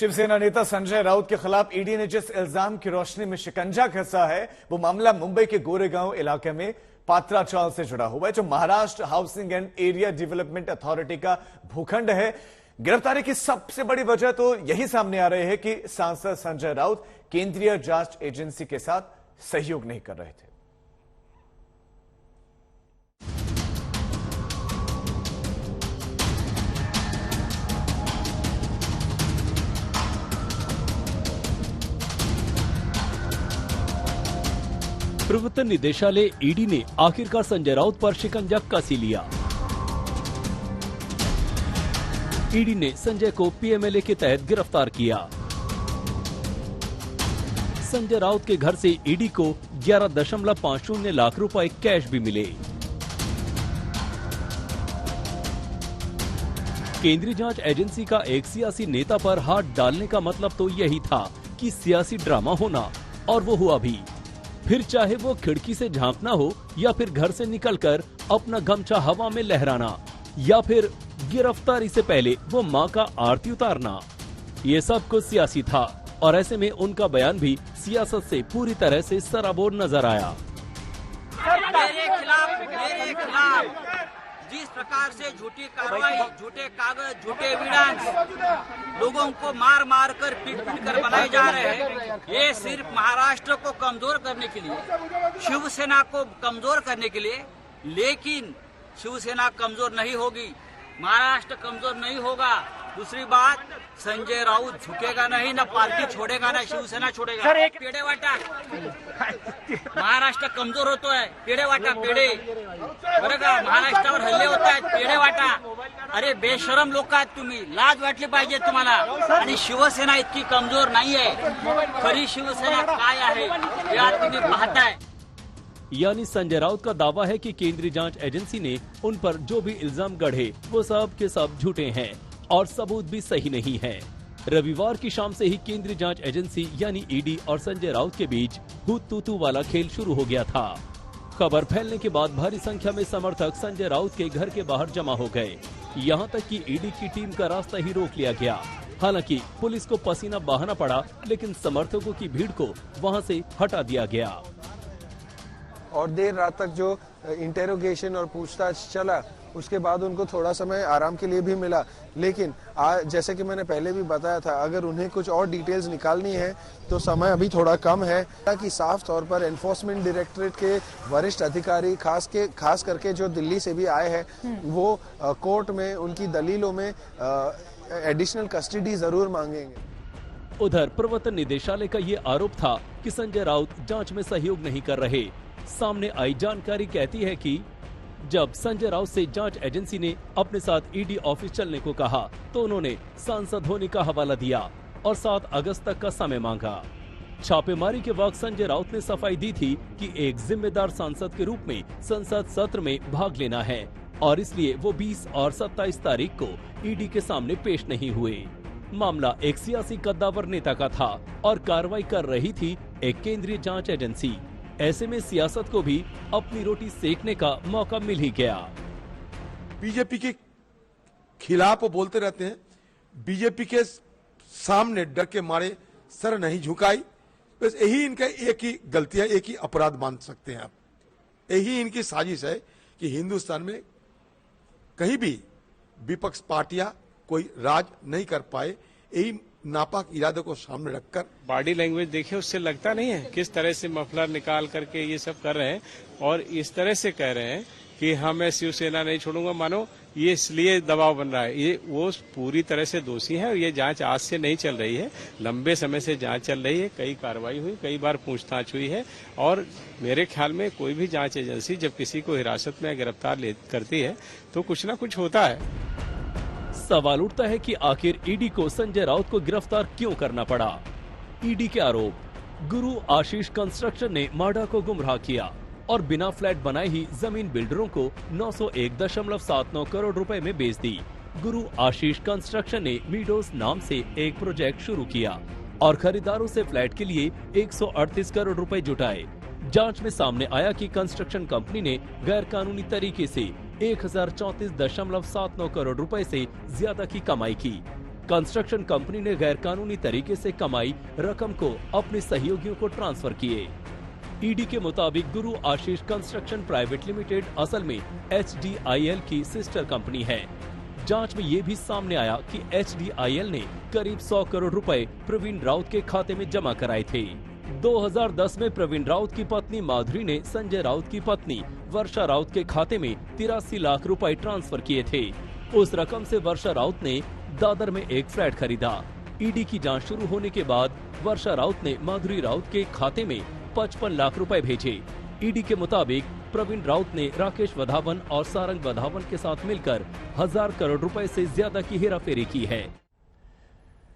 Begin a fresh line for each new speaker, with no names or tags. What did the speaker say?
शिवसेना नेता संजय राउत के खिलाफ ईडी ने जिस इल्जाम की रोशनी में शिकंजा कसा है, वो मामला मुंबई के गोरेगांव इलाके में पात्रा चाल से जुड़ा हुआ है, जो Maharashtra housing and area development authority का भूखंड है। गिरफ्तारी की सबसे बड़ी वजह तो यही सामने आ रही है कि सांसद संजय राउत केंद्रीय जांच एजेंसी के साथ सहयोग नहीं कर रहे थे।
प्रवर्तन निदेशालय ईडी ने आखिरकार संजय राउत पर शिकंजा कस लिया। ईडी ने संजय को पीएमएलए के तहत गिरफ्तार किया। संजय राउत के घर से ईडी को 11.50 लाख रुपए कैश भी मिले। केंद्रीय जांच एजेंसी का एक सियासी नेता पर हाथ डालने का मतलब तो यही था कि सियासी ड्रामा होना, और वो हुआ भी। फिर चाहे वो खिड़की से झांकना हो, या फिर घर से निकलकर अपना गमछा हवा में लहराना, या फिर गिरफ्तारी से पहले वो मां का आरती उतारना, ये सब कुछ सियासी था। और ऐसे में उनका बयान भी सियासत से पूरी तरह से सराबोर नजर आया।
मेरे खिलाफ जिस प्रकार से झूठी कार्रवाई, झूठे कागज, झूठे एविडेंस लोगों को मार मार कर पीट कर बनाए जा रहे हैं, ये सिर्फ महाराष्ट्र को कमजोर करने के लिए, शिवसेना को कमजोर करने के लिए। लेकिन शिवसेना कमजोर नहीं होगी, महाराष्ट्र कमजोर नहीं होगा। दूसरी बात, संजय राउत झुकेगा नहीं, न पार्टी छोड़ेगा, न शिवसेना छोड़ेगा। पेड़े वाटा महाराष्ट्र कमजोर होतो है, पेड़े वाटा पेड़े बरं का, महाराष्ट्रावर हल्ले होत आहेत, पेड़े वाटा। अरे बेशरम लोक आहेत तुम्ही, लाज वाटली पाहिजे तुम्हाला। आणि शिवसेना इतकी कमजोर नाहीये, खरी शिवसेना काय आहे हे आज तुम्ही पाहताय।
यानी संजय राउत का दावा है कि केंद्रीय जांच एजेंसी ने उन पर जो भी इल्जाम गढ़े वो सब के सब झूठे हैं और सबूत भी सही नहीं है। रविवार की शाम से ही केंद्रीय जांच एजेंसी यानी ईडी और संजय राउत के बीच हूत तू वाला खेल शुरू हो गया था। खबर फैलने के बाद भारी संख्या में समर्थक संजय राउत के घर के बाहर जमा हो गए। यहाँ तक कि ईडी की टीम का रास्ता ही रोक लिया गया। हालांकि पुलिस को पसीना बहाना पड़ा, लेकिन समर्थकों की भीड़ को वहाँ से हटा दिया गया।
और देर रात तक जो इंटेरोगेशन और पूछताछ चला, उसके बाद उनको थोड़ा समय आराम के लिए भी मिला। लेकिन जैसे कि मैंने पहले भी बताया था, अगर उन्हें कुछ और डिटेल्स निकालनी है तो समय अभी थोड़ा कम है। ताकि साफ तौर पर एनफोर्समेंट डायरेक्टरेट के वरिष्ठ अधिकारी खास करके जो दिल्ली से भी आए हैं, वो कोर्ट में उनकी दलीलों में एडिशनल कस्टडी जरूर मांगेंगे।
उधर प्रवर्तन निदेशालय का ये आरोप था कि संजय राउत जांच में सहयोग नहीं कर रहे। सामने आई जानकारी कहती है कि जब संजय राउत से जांच एजेंसी ने अपने साथ ईडी ऑफिस चलने को कहा, तो उन्होंने सांसद होने का हवाला दिया और 7 अगस्त तक का समय मांगा। छापेमारी के वक्त संजय राउत ने सफाई दी थी कि एक जिम्मेदार सांसद के रूप में संसद सत्र में भाग लेना है, और इसलिए वो 20 और 27 तारीख को ईडी के सामने पेश नहीं हुए। मामला एक सियासी कद्दावर नेता का था और कार्रवाई कर रही थी एक केंद्रीय जांच एजेंसी। ऐसे में सियासत को भी अपनी रोटी सेकने का मौका मिल ही गया।
बीजेपी के खिलाफ वो बोलते रहते हैं, बीजेपी के सामने डर के मारे सर नहीं झुकाई। बस यही इनका एक ही गलती है, एक ही अपराध मान सकते हैं आप। यही इनकी साजिश है कि हिंदुस्तान में कहीं भी विपक्ष पार्टियां कोई राज नहीं कर पाए। यही नापाक इरादे को सामने रखकर
बॉडी लैंग्वेज देखिए, उससे लगता नहीं है किस तरह से मफलर निकाल करके ये सब कर रहे हैं, और इस तरह से कह रहे हैं कि हाँ मैं शिवसेना नहीं छोड़ूंगा। मानो ये इसलिए दबाव बन रहा है। ये वो पूरी तरह से दोषी है, और ये जांच आज से नहीं चल रही है, लंबे समय से जांच चल रही है। कई कार्रवाई हुई, कई बार पूछताछ हुई है, और मेरे ख्याल में कोई भी जांच एजेंसी जब किसी को हिरासत में गिरफ्तार करती है तो कुछ न कुछ होता है।
सवाल उठता है कि आखिर ईडी को संजय राउत को गिरफ्तार क्यों करना पड़ा। ईडी के आरोप, गुरु आशीष कंस्ट्रक्शन ने माडा को गुमराह किया और बिना फ्लैट बनाए ही जमीन बिल्डरों को 901.79 करोड़ रुपए में बेच दी। गुरु आशीष कंस्ट्रक्शन ने मीडोस नाम से एक प्रोजेक्ट शुरू किया और खरीदारों से फ्लैट के लिए 138 करोड़ रुपए जुटाए। जांच में सामने आया कि कंस्ट्रक्शन कंपनी ने गैर कानूनी तरीके से 1034.79 करोड़ रुपए से ज्यादा की कमाई की। कंस्ट्रक्शन कंपनी ने गैरकानूनी तरीके से कमाई रकम को अपने सहयोगियों को ट्रांसफर किए। ईडी के मुताबिक गुरु आशीष कंस्ट्रक्शन प्राइवेट लिमिटेड असल में HDIL की सिस्टर कंपनी है। जांच में ये भी सामने आया कि HDIL ने करीब 100 करोड़ रुपए प्रवीण राउत के खाते में जमा कराए थे। 2010 में प्रवीण राउत की पत्नी माधुरी ने संजय राउत की पत्नी वर्षा राउत के खाते में 83 लाख रुपए ट्रांसफर किए थे। उस रकम से वर्षा राउत ने दादर में एक फ्लैट खरीदा। ईडी की जांच शुरू होने के बाद वर्षा राउत ने माधुरी राउत के खाते में 55 लाख रुपए भेजे। ईडी के मुताबिक प्रवीण राउत ने राकेश वधावन और सारंग वधावन के साथ मिलकर 1000 करोड़ रुपए से ज्यादा की हेराफेरी की है।